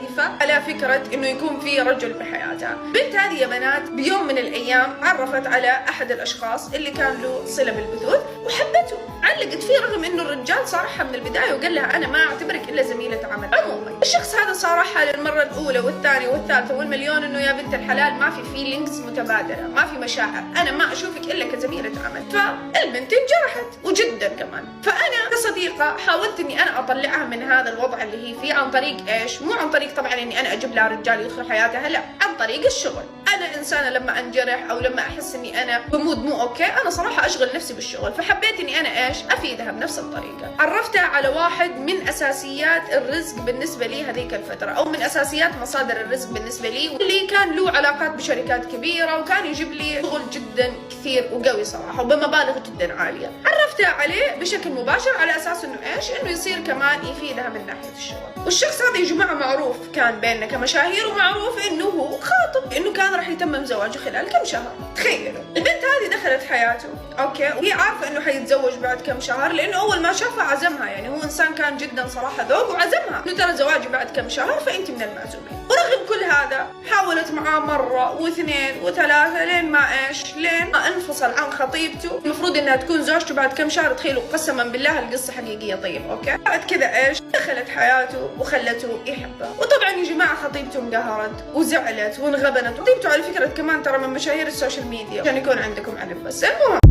مستهدفة على فكرة انه يكون في رجل بحياتها. البنت هذه يا بنات بيوم من الايام عرفت على احد الاشخاص اللي كان له صلة بالبثوث وحبته، علقت فيه رغم انه الرجال صارحها من البداية وقال لها انا ما اعتبرك الا زميلة عمل. عموما الشخص هذا صارحها للمرة الاولى والثانية والثالثة والمليون انه يا بنت الحلال ما في فيلينجز متبادلة، ما في مشاعر، انا ما اشوفك الا كزميلة عمل. فالبنت انجرحت وجدا كمان. فانا كصديقة حاولت اني انا اطلعها من هذا الوضع اللي هي فيه عن طريق ايش؟ مو عن طريق طبعا اني انا اجيب لها رجال يدخل حياتها، لا، عن طريق الشغل. انا انسانة لما انجرح او لما احس اني انا بمود مو اوكي انا صراحة اشغل نفسي بالشغل، فحبيت اني انا ايش؟ افيدها بنفس الطريقة. عرفتها على واحد من اساسيات الرزق بالنسبة لي هذيك الفترة، او من اساسيات مصادر الرزق بالنسبة لي، واللي كان له علاقات بشركات كبيرة وكان يجيب لي شغل جدا كثير وقوي صراحة وبمبالغ جدا عالية. عرفتها عليه بشكل مباشر على اساس انه ايش؟ انه يصير كمان يفيدها من ناحية الشغل. والشخص هذا يا جماعة معروف كان بيننا كمشاهير، ومعروف انه هو خاطب، انه كان راح يتمم زواجه خلال كم شهر. تخيلوا البنت هذه دخلت حياته اوكي وهي عارفة انه حيتزوج بعد كم شهر، لانه اول ما شافها عزمها، يعني هو انسان كان جدا صراحة ذوق وعزمها انه ترى زواجي بعد كم شهر فانت من المعزومين. ورغم كل هذا حاولت معاه مرة واثنين وثلاثة لين ما ايش؟ لين ما انفصل عن خطيبته، المفروض انها تكون زوجته بعد كم شهر. تخيلوا قسما بالله القصة حقيقية. طيب اوكي بعد كذا ايش؟ دخلت حياته وخلته يحبها. وطبعا يا جماعة خطيبته انقهرت وزعلت وانغبنت. خطيبته على فكرة كمان ترى من مشاهير السوشيال ميديا عشان يكون عندكم علم. بس المهم